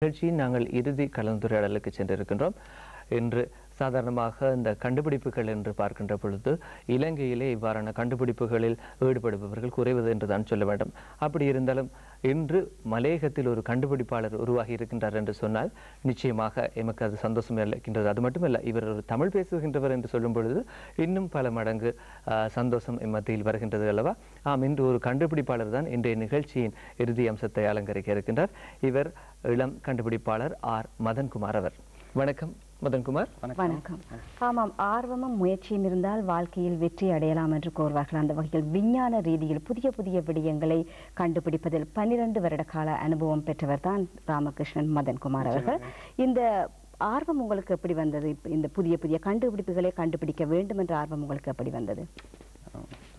நிகழ்ச்சியின் நாங்கள் இறுதி கலந்துரையாடலுக்கு சென்றிருக்கின்றோம். இன்று சாதாரணமாக இந்த கண்டுபிடிப்புகள் என்று பார்க்கின்ற பொழுது இலங்கையிலே இவ்வாறான கண்டுபிடிப்புகளில் ஈடுபடுபவர்கள் குறைவது என்றுதான் சொல்ல வேண்டும். அப்படி இருந்தாலும் இன்று மலையகத்தில் ஒரு கண்டுபிடிப்பாளர் உருவாகி இருக்கின்றார் என்று சொன்னால் நிச்சயமாக எமக்கு அது சந்தோஷம் அளிக்கின்றது. அது மட்டுமல்ல, இவர் ஒரு தமிழ் பேசுகின்றவர் என்று சொல்லும் பொழுது இன்னும் பல மடங்கு சந்தோஷம் மத்தியில் வருகின்றது அல்லவா? இன்று ஒரு கண்டுபிடிப்பாளர் தான் இன்றைய நிகழ்ச்சியின் இறுதி அம்சத்தை அலங்கரிக்க இருக்கின்றார். இவர் இளம் கண்டுபிடிப்பாளர் ஆர் மதன்குமார் அவர். வணக்கம் மதன்குமார். வணக்கம். ஆமாம், ஆர்வமும் முயற்சியும் இருந்தால் வாழ்க்கையில் வெற்றி அடையலாம் என்று கூறுவார்கள். அந்த வகையில் விஞ்ஞான ரீதியில் புதிய புதிய விடயங்களை கண்டுபிடிப்பதில் 12 வருட கால அனுபவம் பெற்றவர் தான் ராமகிருஷ்ணன் மதன்குமார் அவர்கள். இந்த ஆர்வம் உங்களுக்கு எப்படி வந்தது? இந்த புதிய புதிய கண்டுபிடிப்புகளை கண்டுபிடிக்க வேண்டும் என்ற ஆர்வம் உங்களுக்கு எப்படி வந்தது?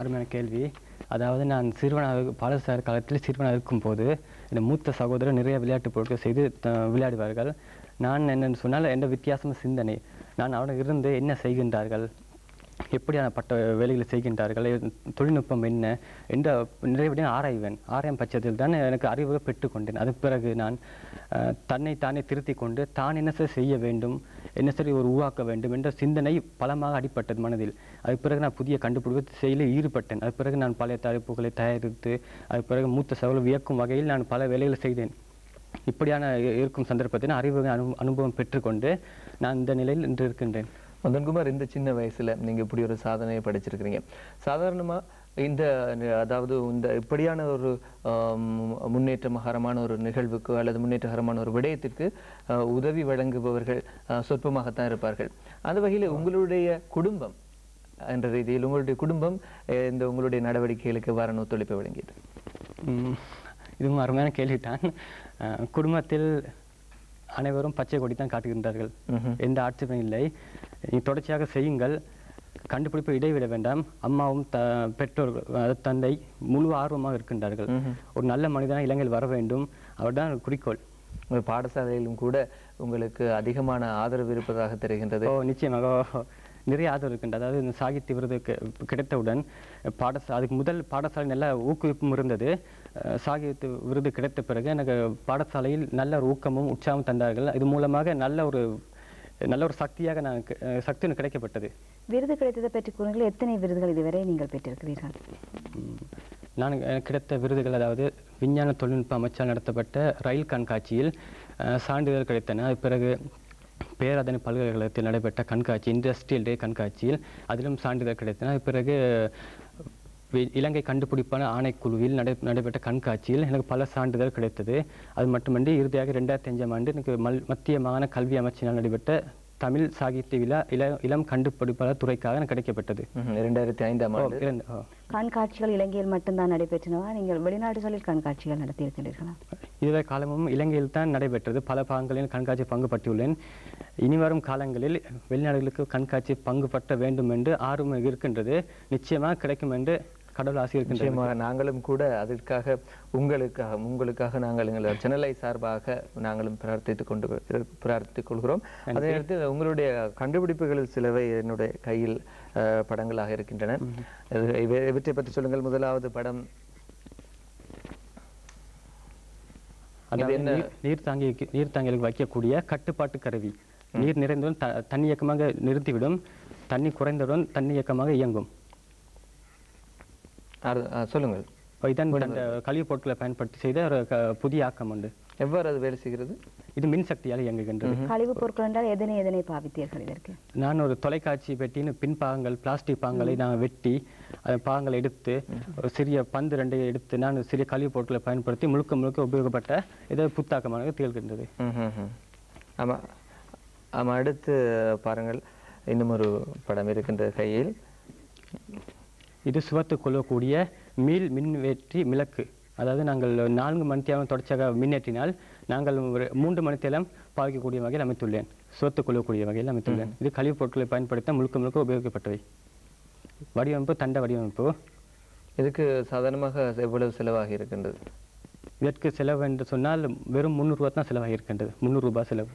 அருமையான கேள்வி. அதாவது நான் சிறுவனாக பாடசாலை காலத்தில் சிறுவனாக இருக்கும்போது இந்த மூத்த சகோதரர் நிறைய விளையாட்டு பொருட்கள் செய்து விளையாடுவார்கள். நான் என்னென்னு சொன்னால் எந்த வித்தியாசமான சிந்தனை, நான் அவனை இருந்து என்ன செய்கின்றார்கள், எப்படியான பட்ட வேலைகளை செய்கின்றார்கள், தொழில்நுட்பம் என்ன என்ற நிறைய விட ஆராயும் பட்சத்தில் தான் எனக்கு அறிவை பெற்றுக்கொண்டேன். அதுக்கு பிறகு நான் தானே திருத்தி கொண்டு தான் என்ன செய்ய வேண்டும், என்ன சரி ஒரு உருவாக்க வேண்டும் என்ற சிந்தனை பலமாக அடிப்பட்டது மனதில். அதுக்கு பிறகு நான் புதிய கண்டுபிடிப்பு செயலில் ஈடுபட்டேன். அதுக்கு பிறகு நான் பழைய தயாரிப்புகளை தயாரித்து அதுக்கு பிறகு மூத்த சகோதரர் வியக்கும் வகையில் நான் பல வேலைகளை செய்தேன். இப்படியான இருக்கும் சந்தர்ப்பத்தில் அறிவு அனுபவம் பெற்றுக்கொண்டு நான் இந்த நிலையில் இன்று இருக்கின்றேன். மதன்குமார், இந்த சின்ன வயசுல நீங்க இப்படி ஒரு சாதனையை படிச்சிருக்கிறீங்க. சாதாரணமா இந்த அதாவது இந்த இப்படியான ஒரு முன்னேற்றகரமான ஒரு நிகழ்வுக்கு அல்லது முன்னேற்றகரமான ஒரு விடயத்திற்கு உதவி வழங்குபவர்கள் சொற்பமாகத்தான் இருப்பார்கள். அந்த வகையில் உங்களுடைய குடும்பம் என்ற ரீதியில் உங்களுடைய குடும்பம் இந்த உங்களுடைய நடவடிக்கைகளுக்கு எவ்வாறான ஒத்துழைப்பு வழங்கியது? இதுவும் அருமையான கேள்விதான். குடும்பத்தில் அனைவரும் பச்சை கொடி தான் காட்டுகின்றார்கள். எந்த ஆட்சேபம் இல்லை. தொடர்ச்சியாக செய்யுங்கள், கண்டுபிடிப்பு இடைவிட வேண்டாம். அம்மாவும் பெற்றோர்கள் தந்தை முழு ஆர்வமாக இருக்கின்றார்கள். ஒரு நல்ல மனிதனாக இலங்கையில் வர வேண்டும், அவர்தான் குறிக்கோள். பாடசாலையிலும் கூட உங்களுக்கு அதிகமான ஆதரவு இருப்பதாக தெரிகின்றது. நிச்சயமாக நிறைய ஆதரவு இருக்கின்றது. அதாவது இந்த சாகித்ய விருது கிடைத்தவுடன் அதுக்கு முதல் பாடசாலை நல்ல ஊக்குவிப்பும் இருந்தது. சாகித்ய விருது கிடைத்த பிறகு எனக்கு பாடசாலையில் நல்ல ஒரு ஊக்கமும் உற்சாகமும் தந்தார்கள். இது மூலமாக நல்ல ஒரு சக்தியாக சக்தி கிடைக்கப்பட்டது. விருது கிடைத்ததை பற்றி கூறுங்கள். எத்தனை விருதுகள் இதுவரை நீங்கள் பெற்றிருக்கிறீர்கள்? நான் கிடைத்த விருதுகள், அதாவது விஞ்ஞான தொழில்நுட்ப அமைச்சால் நடத்தப்பட்ட ரயில் கண்காட்சியில் சான்றிதழ் கிடைத்தன. அது பிறகு பேராதனை பல்கலைக்கழகத்தில் நடைபெற்ற கண்காட்சி, இண்டஸ்ட்ரியல் டே கண்காட்சியில் அதிலும் சான்றிதழ் கிடைத்தன. அது பிறகு இலங்கை கண்டுபிடிப்பான ஆணைக்குழுவில் நடைபெற்ற கண்காட்சியில் எனக்கு பல சான்றிதழ் கிடைத்தது. அது மட்டுமன்றி இறுதியாக 2005ஆம் ஆண்டு எனக்கு மத்திய மாகாண கல்வி அமைச்சினால் நடைபெற்ற தமிழ் சாகித்ய விழா இளம் கண்டுபிடிப்பாளர் துறைக்காக எனக்கு கிடைக்கப்பட்டது. 2005ஆம் ஆண்டு. கண்காட்சிகள் இலங்கையில் மட்டும்தான் நடைபெற்றனவா? நீங்கள் வெளிநாடுகளில் கண்காட்சிகள் நடத்தியிருக்கிறீர்களா? இதுவரை காலமும் இலங்கையில் தான் நடைபெற்றது. பல பாகங்களில் கண்காட்சி பங்கு பற்றியுள்ளேன். இனிவரும் காலங்களில் வெளிநாடுகளுக்கு கண்காட்சி பங்கு பற்ற வேண்டும் என்று ஆர்வம் இருக்கின்றது. நிச்சயமாக கிடைக்கும் என்று கடவுள் ஆசீர்வதிக்கின்றது. நாங்களும் கூட அதற்காக உங்களுக்காக நாங்கள் எங்கள் சேனலை சார்பாக நாங்களும் பிரார்த்தித்துக் கொள்கிறோம். அதே நேரத்தில் உங்களுடைய கண்டுபிடிப்புகளில் சிலவை என்னுடைய கையில் படங்களாக இருக்கின்றன. இவற்றை பற்றி சொல்லுங்கள். முதலாவது படம் நீர்த்தாங்கிகளுக்கு வைக்கக்கூடிய கட்டுப்பாட்டு கருவி. நீர் நிறைந்தவுடன் தண்ணி இயக்கமாக நிறுத்திவிடும், தண்ணி குறைந்தவுடன் தண்ணி இயக்கமாக இயங்கும். சொல்லுங்கள். இதான் அந்த கழிவுப் பொருட்களை பயன்படுத்தி செய்த ஒரு புதிய ஆக்கம் உண்டு. எவ்வாறு அது வேலை செய்கிறது? இது மின்சக்தியால் இயங்குகின்றது. கழிவுப் பொருட்கள் என்றால் எதனை பாவித்தீர்கள் இதற்கு? நான் ஒரு தொலைக்காட்சி பெட்டின்னு பின்பாகங்கள், பிளாஸ்டிக் பாகங்களை நான் வெட்டி அந்த பாகங்களை எடுத்து ஒரு சிறிய பந்து 2 எடுத்து நான் சிறிய கழிவுப் பொருட்களை பயன்படுத்தி முழுக்க உபயோகப்பட்ட ஏதோ புத்தாக்கமாக திகழ்கின்றது. ஆமாம். அடுத்து பாருங்கள், இன்னும் ஒரு படம் இருக்கின்ற கையில். இது சுவத்து கொள்ளக்கூடிய மின்வேற்றி விளக்கு. அதாவது நாங்கள் 4 மணித்தியாலம் தொடர்ச்சியாக மின்னேற்றினால் நாங்கள் 3 மணித்தியாலம் பாவிக்கக்கூடிய வகையில் அமைத்துள்ளேன். சுவத்து கொள்ளக்கூடிய வகையில் அமைத்துள்ளேன். இது கழிவுப் பொருட்களை பயன்படுத்த முழுக்க உபயோகிக்கப்பட்டவை. வடிவமைப்பு தண்ட வடிவமைப்பு. இதுக்கு சாதாரணமாக எவ்வளவு செலவாகி இருக்கின்றது? இதற்கு செலவு என்று சொன்னால் வெறும் 300 ரூபா தான் செலவாகி இருக்கின்றது. 300 ரூபாய் செலவு.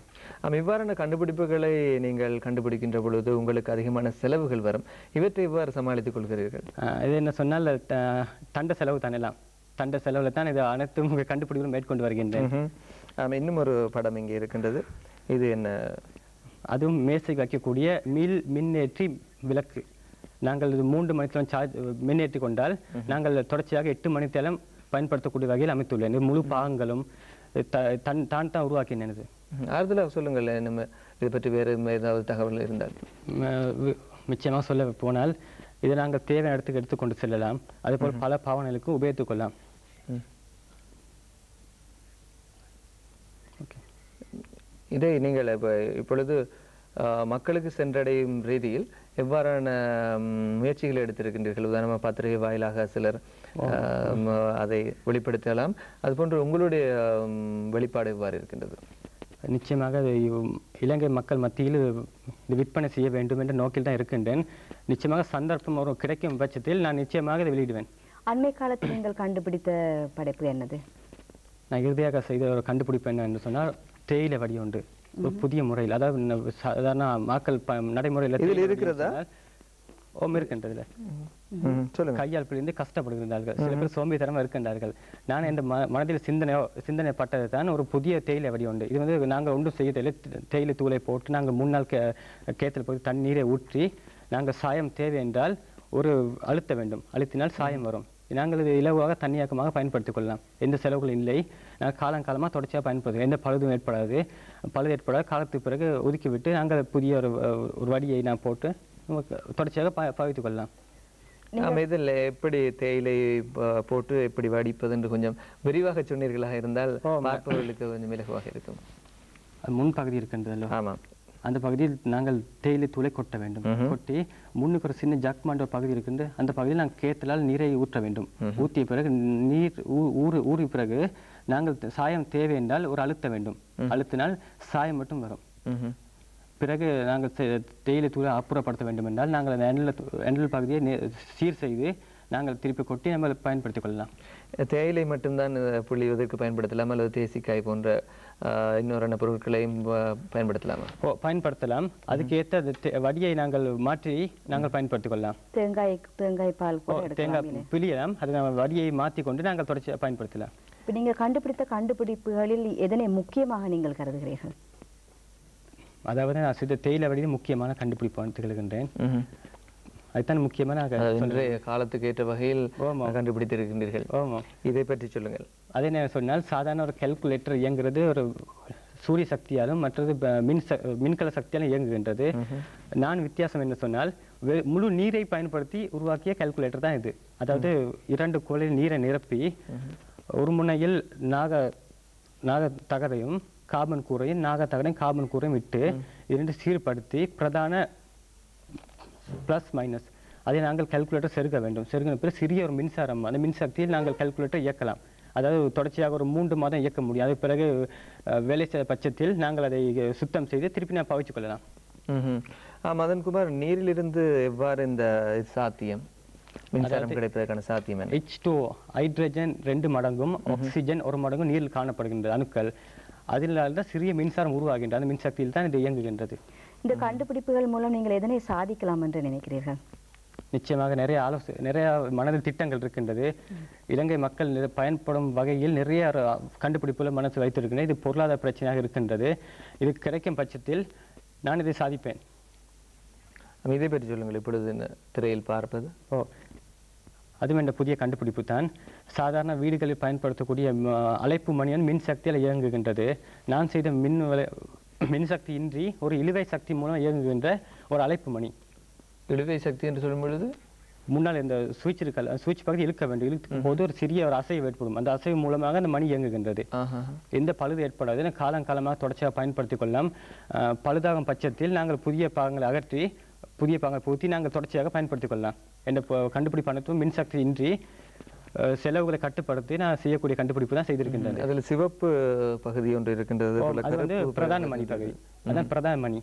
இவ்வாறான கண்டுபிடிப்புகளை நீங்கள் கண்டுபிடிக்கின்ற பொழுது உங்களுக்கு அதிகமான செலவுகள் வரும். இவற்றை இவ்வாறு சமாளித்துக் கொள்கிறீர்கள்? இது என்ன சொன்னால் தண்ட செலவு தானெல்லாம் தண்ட செலவில் தான் இது அனைத்தும் கண்டுபிடிப்புகளும் மேற்கொண்டு வருகின்றேன். இன்னும் ஒரு படம் இங்கே இருக்கின்றது. இது என்ன? அதுவும் மேசைக்கு வைக்கக்கூடிய மின்னேற்றி விளக்கு. நாங்கள் இது 3 மணித்தேலம் சார்ஜ் மின்னேற்றி கொண்டால் நாங்கள் தொடர்ச்சியாக 8 மணித்தேலம் பயன்படுத்தக்கூடிய வகையில் அமைத்துள்ளேன். இது முழு பாகங்களும் தான் உருவாக்கினேன். இது ஆறுதலாக சொல்லுங்கள், நம்ம இதை பற்றி வேறு ஏதாவது தகவல் இருந்தால். நிச்சயமாக சொல்ல போனால் இதை நாங்கள் தேவையான இடத்துக்கு எடுத்துக்கொண்டு செல்லலாம். அதேபோல் பல பாவனைகளுக்கு உபயோகித்துக் கொள்ளலாம். இதை நீங்கள் இப்பொழுது மக்களுக்கு சென்றடையும் ரீதியில் எவ்வாறான முயற்சிகளை எடுத்திருக்கின்றீர்கள்? உதாரணமாக பத்திரிகை வாயிலாக சிலர் அதை வெளிப்படுத்தலாம். அதுபோன்று உங்களுடைய வெளிப்பாடு எவ்வாறு இருக்கின்றது? நிச்சயமாக இலங்கை மக்கள் மத்தியில் இது விற்பனை செய்ய வேண்டும் என்ற நோக்கில் தான் இருக்கின்றேன். நிச்சயமாக சந்தர்ப்பம் ஒரு கிடைக்கும் பட்சத்தில் நான் நிச்சயமாக இதை வெளியிடுவேன். அண்மை காலத்தில் நீங்கள் கண்டுபிடித்த படைப்பு என்னது? நான் இறுதியாக செய்த ஒரு கண்டுபிடிப்பு என்ன என்று சொன்னால் தேயிலை வடி ஒன்று ஒரு புதிய முறையில், அதாவது சாதாரண மக்கள் நடைமுறையில் இருக்கிறதா? இருக்கின்றதுல கையால் பிழிந்து கஷ்டப்படுகின்றார்கள். சில பேர் சோம்பேறித்தனமாக இருக்கின்றார்கள். நான் என் மனதில் சிந்தனை பட்டது தான் ஒரு புதிய தேயிலை வடி உண்டு. இது வந்து நாங்கள் ஒன்றும் செய்ய தேயிலை தூளை போட்டு நாங்கள் முன்னாள் கேத்தில் போய் தண்ணீரை ஊற்றி நாங்கள் சாயம் தேவை என்றால் ஒரு அழுத்த வேண்டும். அழுத்தினால் சாயம் வரும். நாங்கள் இது இலவாக தண்ணியாக்கமாக பயன்படுத்திக் கொள்ளலாம். எந்த செலவுகளும் இல்லை. நாங்கள் காலங்காலமாக தொடர்ச்சியாக பயன்படுத்துவோம். எந்த பழுதும் ஏற்படாது. பழுது ஏற்படாத காலத்துக்கு பிறகு ஒதுக்கிவிட்டு நாங்கள் புதிய ஒரு வடியை நான் போட்டு தொடர்ச்சியாக பாவித்துக் கொள்ளலாம். இதில் எப்படி தேயிலை போட்டு எப்படி வடிப்பது என்று கொஞ்சம் விரிவாக சொன்னீர்களாக இருந்தால் பார்ப்பவர்களுக்கு கொஞ்சம் இலகுவாக இருக்கும். முன்பகுதி இருக்கின்றதല്ലോ. ஆமாம். அந்த பகுதியில் நாங்கள் தேயிலை தூளை கொட்ட வேண்டும். கொட்டி முன்னுக்கு ஒரு சின்ன ஜக்மாண்ட பகுதி இருக்கின்ற அந்த பகுதியில் நாங்கள் கேத்தலால் நீரை ஊற்ற வேண்டும். ஊற்றிய பிறகு நீர் ஊறிய பிறகு நாங்கள் சாயம் தேவை என்றால் ஒரு அழுத்த வேண்டும். அழுத்தினால் சாயம் மட்டும் வரும். பிறகு நாங்கள் தேயிலை தூளை அப்புறப்படுத்த வேண்டும் என்றால் நாங்கள் அந்த எண்ணல் பகுதியை சீர் செய்து நாங்கள் திருப்பி கொட்டி நம்ம பயன்படுத்திக் கொள்ளலாம். தேயிலை மட்டும்தான் புளிவதற்கு பயன்படுத்தலாம் அல்லது தேசிக்காய் போன்ற இன்னொரு பொருட்களையும் பயன்படுத்தலாமா? பயன்படுத்தலாம். அதுக்கு ஏற்ற வடியை நாங்கள் மாற்றி நாங்கள் பயன்படுத்திக் கொள்ளலாம். தேங்காய் பால் தேங்காய் பிழியலாம். அது நம்ம வடியை மாற்றி கொண்டு நாங்கள் தொடர்ச்சி பயன்படுத்தலாம். இப்போ நீங்கள் கண்டுபிடித்த கண்டுபிடிப்புகளில் எதனை முக்கியமாக நீங்கள் கருதுகிறீர்கள்? அதாவது நான் சித்த தேயிலை வடியில் முக்கியமான கண்டுபிடிப்பு திகழ்கின்றேன். அதுதான் முக்கியமான இன்றைய காலத்துக்கு ஏற்ற வகையில் கண்டுபிடித்திருக்கின்றீர்கள். இதை பற்றி சொல்லுங்கள். அதே நேரம் சொன்னால் சாதாரண ஒரு கால்குலேட்டர் இயங்குறது ஒரு சூரிய சக்தியாலும் மற்றது மின்கல சக்தியாலும் இயங்குகின்றது. நான் வித்தியாசம் என்ன சொன்னால் முழு நீரை பயன்படுத்தி உருவாக்கிய கால்குலேட்டர் தான் இது. அதாவது 2 கோலில் நீரை நிரப்பி ஒரு முனையில் நாக தகரையும் கார்பன் கூரையும் நாக தகரையும் கார்பன் கூரையும் விட்டு 2 சீர்படுத்தி பிரதான பிளஸ் மைனஸ் அதை நாங்கள் கால்குலேட்டர் செருக வேண்டும். செருகின பிறகு சிறிய ஒரு மின்சாரம் அந்த மின்சக்தியில் நாங்கள் கால்குலேட்டர் இயக்கலாம். அதாவது தொடர்ச்சியாக ஒரு 3 மாதம் இயக்க முடியும். அது பிறகு வேலை செய்த பட்சத்தில் நாங்கள் அதை சுத்தம் செய்து திருப்பி நான் பாவித்துக் கொள்ளலாம். மதன்குமார், நீரிலிருந்து எவ்வாறு இந்த சாத்தியம் மின்சாரம் கிடைப்பதற்கான சாத்தியம்? H2O ஹைட்ரஜன் 2 மடங்கும் ஆக்சிஜன் 1 மடங்கும் நீரில் காணப்படுகின்ற அணுக்கள். அதனால தான் சிறிய மின்சாரம் உருவாகின்றது. அந்த மின்சக்தியில் தான் இது இயங்குகின்றது. இந்த கண்டுபிடிப்புகள் மூலம் நீங்கள் எதனை சாதிக்கலாம் என்று நினைக்கிறீர்கள்? நிச்சயமாக நிறைய மனதில் திட்டங்கள் இருக்கின்றது. இலங்கை மக்கள் பயன்படும் வகையில் நிறைய கண்டுபிடிப்புகளை மனசு வைத்திருக்கின்றன. இது பொருளாதார பிரச்சனையாக இருக்கின்றது. இது கிடைக்கும் பட்சத்தில் நான் இதை சாதிப்பேன். இதை பற்றி சொல்லுங்கள். இப்பொழுது திரையில் பார்ப்பது அதுவும் என்ற புதிய கண்டுபிடிப்பு தான். சாதாரண வீடுகளில் பயன்படுத்தக்கூடிய அழைப்பு மணியன் மின்சக்தியால் இயங்குகின்றது. நான் செய்த மின்சக்தி இன்றி ஒரு இழுவை சக்தி மூலம் இயங்குகின்ற ஒரு அழைப்பு மணி. இழுவை சக்தி என்று சொல்லும் பொழுது முன்னால் இந்த சுவிட்ச் இருக்கல, சுவிட்ச் பகுதி இழுக்க வேண்டும். இழுக்கும் போது ஒரு சிறிய ஒரு அசைவு ஏற்படும். அந்த அசைவு மூலமாக அந்த மணி இயங்குகின்றது. எந்த பழுது ஏற்படாது. காலங்காலமாக தொடர்ச்சியாக பயன்படுத்திக் கொள்ளலாம். பழுதாகும் பட்சத்தில் நாங்கள் புதிய பாகங்களை அகற்றி புதிய பாகங்களை பூத்தி நாங்கள் தொடர்ச்சியாக பயன்படுத்திக் கொள்ளலாம். என்ற கண்டுபிடிப்பு அனைத்தும் மின்சக்தி இன்றி செலவுகளை கட்டுப்படுத்தி நான் செய்யக்கூடிய கண்டுபிடிப்பு தான் செய்திருக்கின்றது. அதில் சிவப்பு பகுதி ஒன்று இருக்கின்றது. அது வந்து பிரதான மணி பகுதி. அதான் பிரதான மணி.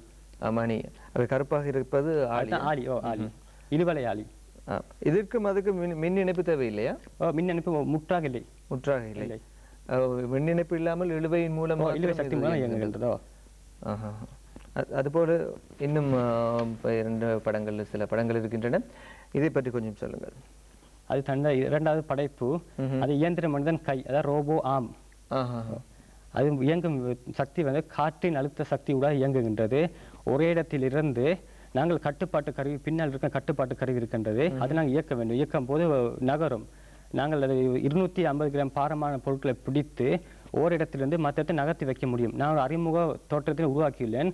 மணி அது கருப்பாக இருப்பது ஆளி. ஆளி இழுவலை ஆளி. இதற்கும் அதுக்கு மின் இணைப்பு தேவையில்லையா? மின் இணைப்பு முற்றாக இல்லை. முற்றாக இல்லை. மின் இணைப்பு இல்லாமல் இழுவையின் மூலம் இழுவை சக்தி மூலம் இயங்குகின்றதோ. அதுபோல இன்னும் 2 படங்கள் சில படங்கள் இருக்கின்றன. இதை பற்றி கொஞ்சம் சொல்லுங்கள். அது தந்த 2வது படைப்பு. அது இயந்திர மனிதன் கை, அதாவது ரோபோ ஆம். அது இயங்கும் சக்தி வந்து காற்றின் அழுத்த சக்தியோட இயங்குகின்றது. ஒரே இடத்திலிருந்து நாங்கள் கட்டுப்பாட்டு கருவி, பின்னால் இருக்க கட்டுப்பாட்டு கருவி இருக்கின்றது, அதை நாங்கள் இயக்க வேண்டும். இயக்கும் போது நகரும். நாங்கள் அதை 250 கிராம் பாரமான பொருட்களை பிடித்து ஓரிடத்திலிருந்து மற்ற இடத்தை நகர்த்தி வைக்க முடியும். நான் ஒரு அறிமுக தோற்றத்தில் உருவாக்கியுள்ளேன்.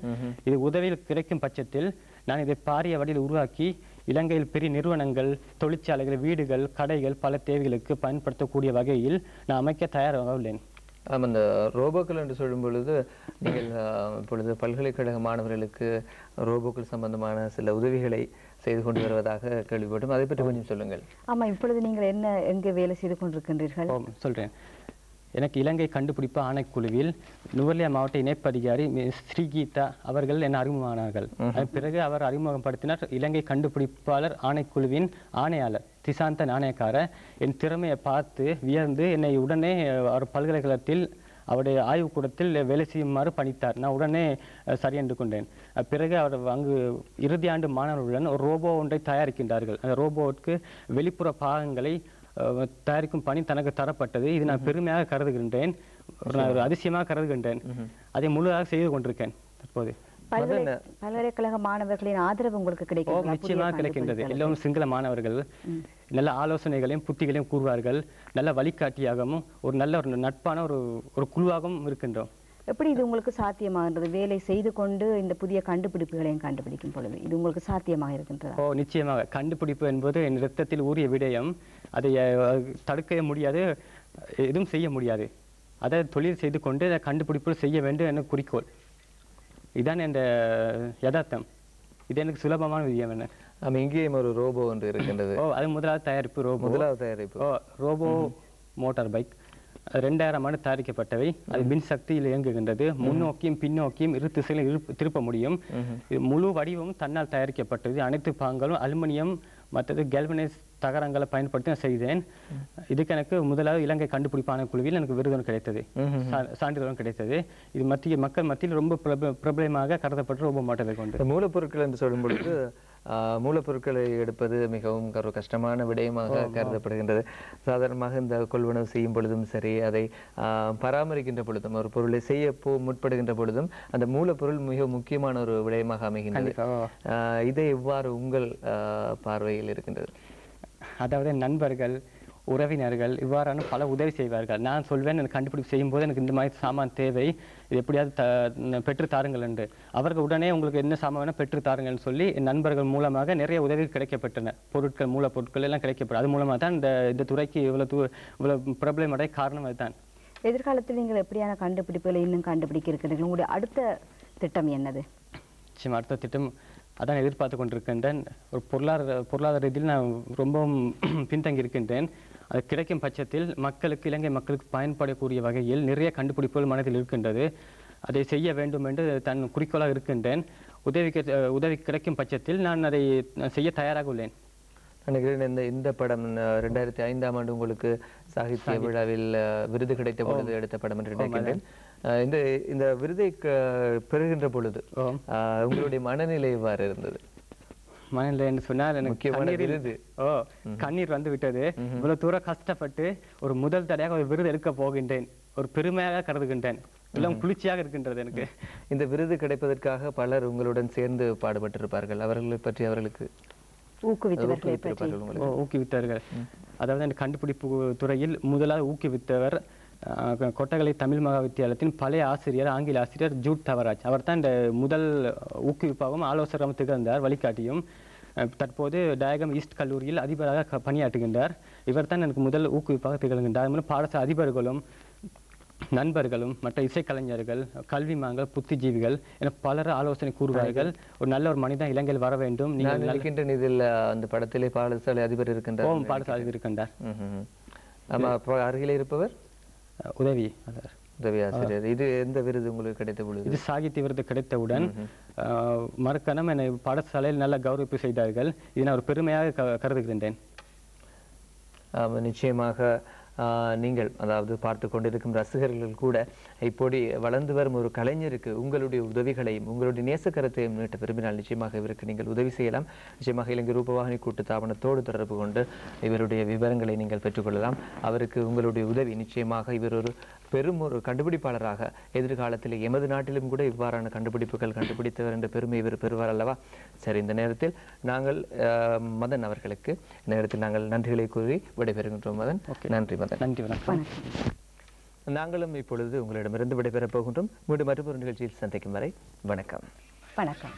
இது உதவியில் கிடைக்கும் பட்சத்தில் நான் இதை பாரிய வடிவில் உருவாக்கி இலங்கையில் பெரிய நிறுவனங்கள், தொழிற்சாலைகள், வீடுகள், கடைகள் பல தேவைகளுக்கு பயன்படுத்தக்கூடிய வகையில் நான் அமைக்க தயாராக உள்ளேன். அந்த ரோபோக்கள் என்று சொல்லும் பொழுது நீங்கள் இப்பொழுது பல்கலைக்கழக மாணவர்களுக்கு ரோபோக்கள் சம்பந்தமான சில உதவிகளை செய்து கொண்டு வருவதாக கேள்விப்பட்டோம். அதை பற்றி கொஞ்சம் சொல்லுங்கள். ஆமா, இப்பொழுது நீங்கள் எங்கே வேலை செய்து கொண்டிருக்கின்றீர்கள்? சொல்றேன். எனக்கு இலங்கை கண்டுபிடிப்பு ஆணைக்குழுவில் நுவர்லியா மாவட்ட இணைப்பு அதிகாரி ஸ்ரீகீதா அவர்கள் என்னை அறிமுகமானார்கள். அதன் பிறகு அவர் அறிமுகப்படுத்தினார் இலங்கை கண்டுபிடிப்பாளர் ஆணைக்குழுவின் ஆணையாளர் திசாந்த நாணயக்கார. என் திறமையை பார்த்து வியந்து என்னை உடனே அவர் பல்கலைக்கழகத்தில் அவருடைய ஆய்வுக்கூடத்தில் வேலை செய்யுமாறு பணித்தார். நான் உடனே சரி என்று கொண்டேன். பிறகு அவர் அங்கு இறுதி ஆண்டு மாணவர்களுடன் ஒரு ரோபோ ஒன்றை தயாரிக்கின்றார்கள். அந்த ரோபோவுக்கு வெளிப்புற பாகங்களை தயாரிக்கும் பணி தனக்கு தரப்பட்டது. இது நான் பெருமையாக கருதுகின்றேன், ஒரு அதிசயமாக கருதுகின்றேன். அதை முழுதாக செய்து கொண்டிருக்கேன். தற்போது பல்கலைக்கழக மாணவர்களின் ஆதரவு உங்களுக்கு கிடைக்கும்? நிச்சயமாக கிடைக்கின்றது. எல்லோரும் சிங்கள மாணவர்கள் நல்ல ஆலோசனைகளையும் புத்திகளையும் கூறுவார்கள். நல்ல வழிகாட்டியாகவும் ஒரு நல்ல ஒரு நட்பான ஒரு குழுவாகவும் இருக்கின்றோம். எப்படி இது உங்களுக்கு சாத்தியமாகின்றது? வேலை செய்து கொண்டு இந்த புதிய கண்டுபிடிப்புகளையும் கண்டுபிடிக்கும் பொழுது இது உங்களுக்கு சாத்தியமாக இருக்கின்றதா? நிச்சயமாக. கண்டுபிடிப்பு என்பது என் இரத்தத்தில் ஊறிய விடயம். அதை தடுக்க முடியாது, எதுவும் செய்ய முடியாது. அதை தொழில் செய்து கொண்டு அதை கண்டுபிடிப்பு செய்ய வேண்டும் என குறிக்கோள். இதான் என் யதார்த்தம். இது எனக்கு சுலபமான விடயம். என்ன இங்கேயும் ஒரு ரோபோ ஒன்று இருக்கின்றது. அது முதலாவது தயாரிப்பு ரோபோ. முதலாவது தயாரிப்பு ரோபோ மோட்டார் பைக். 2000 ஆண்டு தயாரிக்கப்பட்டவை. அது மின் சக்தியில் இயங்குகின்றது. முன்னோக்கியும் பின்னோக்கியும் இரு திசையிலும் திருப்ப முடியும். முழு வடிவமும் தன்னால் தயாரிக்கப்பட்டது. அனைத்து பாகங்களும் அலுமினியம் மற்றது கெல்வனைஸ் தகரங்களை பயன்படுத்தி நான் செய்தேன். இதுக்கு எனக்கு முதலாவது இலங்கை கண்டுபிடிப்பான குழுவில் எனக்கு விருதும் கிடைத்தது, சான்றிதழும் கிடைத்தது. இது மக்கள் மத்தியில் ரொம்ப பிரபலமாக கருதப்பட்ட ரோபோ மோட்டார் கொண்டு. மூலப்பொருட்கள் என்று சொல்லும் பொழுது மூலப்பொருட்களை எடுப்பது மிகவும் ஒரு கஷ்டமான விடயமாக கருதப்படுகின்றது. சாதாரணமாக இந்த கொள்வனவு செய்யும் பொழுதும் சரி, அதை பராமரிக்கின்ற பொழுதும், ஒரு பொருளை செய்ய முற்படுகின்ற பொழுதும் அந்த மூலப்பொருள் மிக முக்கியமான ஒரு விடயமாக அமைகின்றது. இதை எவ்வாறு உங்கள் பார்வையில் இருக்கின்றது? அதாவது நண்பர்கள், உறவினர்கள் இவ்வாறான பல உதவி செய்வார்கள். நான் சொல்வேன், எனக்கு கண்டுபிடிப்பு செய்யும் போது எனக்கு இந்த மாதிரி சாமான் தேவை, இது எப்படியாவது பெற்று தாருங்கள் என்று. அவர்கள் உடனே உங்களுக்கு என்ன சாமான் வேணால் பெற்று தாருங்கள்னு சொல்லி என் நண்பர்கள் மூலமாக நிறைய உதவி கிடைக்கப்பட்டன. பொருட்கள், மூலப்பொருட்கள் எல்லாம் கிடைக்கப்படும். அது மூலமாக தான் இந்த துறைக்கு இவ்வளவு பிரபலம் அடைய காரணம் அதுதான். எதிர்காலத்தில் நீங்கள் எப்படியான கண்டுபிடிப்புகளை இன்னும் கண்டுபிடிக்க இருக்கிறீர்கள்? உங்களுடைய அடுத்த திட்டம் என்னது? நிச்சயம் அடுத்த திட்டம் அதான் எதிர்பார்த்து கொண்டிருக்கின்றேன். ஒரு பொருளாதார ரீதியில் நான் ரொம்பவும் பின்தங்கி இருக்கின்றேன். அது கிடைக்கும் பட்சத்தில் மக்களுக்கு, இலங்கை மக்களுக்கு பயன்படக்கூடிய வகையில் நிறைய கண்டுபிடிப்புகள் மனதில் இருக்கின்றது. அதை செய்ய வேண்டும் என்று தன் குறிக்கோளாக இருக்கின்றேன். உதவி கிடைக்கும் பட்சத்தில் நான் அதை செய்ய தயாராக உள்ளேன். நினைக்கிறேன் இந்த படம் 2005ஆம் ஆண்டு உங்களுக்கு சாகித்ய விழாவில் விருது கிடைத்த பொழுது எடுத்த படம் என்று நினைக்கின்றேன். இந்த விருதை பெறுகின்ற பொழுது உங்களுடைய மனநிலை எவ்வாறு இருந்தது? மனநிலை என்று சொன்னால் எனக்கு கண்ணீர் வந்து விட்டது. இவ்வளவு தூரம் கஷ்டப்பட்டு ஒரு முதல் தடையாக ஒரு விருது எடுக்க போகின்றேன். ஒரு பெருமையாக கருதுகின்றேன். எல்லாம் குளிர்ச்சியாக இருக்கின்றது எனக்கு. இந்த விருது கிடைப்பதற்காக பலர் உங்களுடன் சேர்ந்து பாடுபட்டிருப்பார்கள். அவர்களை பற்றி அவர்களுக்கு ஊக்குவித்தார்கள். அதாவது இந்த கண்டுபிடிப்பு துறையில் முதலாவது ஊக்குவித்தவர் கொட்டகலை தமிழ் மகா வித்தியாலயத்தின் பழைய ஆசிரியர், ஆங்கில ஆசிரியர் ஜூட் தவராஜ். அவர் தான் இந்த முதல் ஊக்குவிப்பாகவும் ஆலோசகராகவும் திகழ்ந்தார், வழிகாட்டியும். தற்போது டயகம் ஈஸ்ட் கல்லூரியில் அதிபராக பணியாற்றுகின்றார். இவர் தான் எனக்கு முதல் ஊக்குவிப்பாக திகழ்கின்றார். பாடசாலை அதிபர்களும் நண்பர்களும் மற்ற இசைக்கலைஞர்கள், கல்விமான்கள், புத்திஜீவிகள் என பலர் ஆலோசனை கூறுவார்கள். ஒரு நல்ல ஒரு மனிதன் இலங்கையில் வர வேண்டும். நீங்கள் இதில் அந்த படத்திலே பாடசாலை அதிபர் இருக்கின்றார். பாடசாலை அதிபர் இருக்கின்றார். அருகிலே இருப்பவர் உதவி ஆசிரியர். இது எந்த விருது உங்களுக்கு கிடைத்த பொழுது? இது சாகித்ய விருது கிடைத்தவுடன் மறுக்கணம் என்னை பாடசாலையில் நல்ல கௌரவிப்பு செய்தார்கள். இதை நான் ஒரு பெருமையாக கருதுகின்றேன். நிச்சயமாக நீங்கள் அதாவது பார்த்து கொண்டிருக்கும் ரசிகர்கள் கூட இப்படி வளர்ந்து வரும் ஒரு கலைஞருக்கு உங்களுடைய உதவிகளையும் உங்களுடைய நேசக்கரத்தையும் நீட்ட விரும்பினால் நிச்சயமாக இவருக்கு நீங்கள் உதவி செய்யலாம். நிச்சயமாக இலங்கை ரூபவாகினி கூட்டுத்தாபனத்தோடு தொடர்பு கொண்டு இவருடைய விவரங்களை நீங்கள் பெற்றுக்கொள்ளலாம். அவருக்கு உங்களுடைய உதவி நிச்சயமாக இவர் ஒரு பெரும் ஒரு கண்டுபிடிப்பாளராக எதிர்காலத்தில் எமது நாட்டிலும் கூட இவ்வாறான கண்டுபிடிப்புகள் கண்டுபிடித்தவர் என்ற பெருமை இவர் பெறுவார் அல்லவா? சரி, இந்த நேரத்தில் நாங்கள் மதன் அவர்களுக்கு நேரத்தில் நாங்கள் நன்றிகளை கூறி விடைபெறுகின்றோம். மதன், நன்றி மதன். நன்றி, வணக்கம். நாங்களும் இப்பொழுது உங்களிடமிருந்து விடைபெறப் போகின்றோம். மீண்டும் மற்றொரு நிகழ்ச்சியில் சந்திக்கும் வரை வணக்கம். வணக்கம்.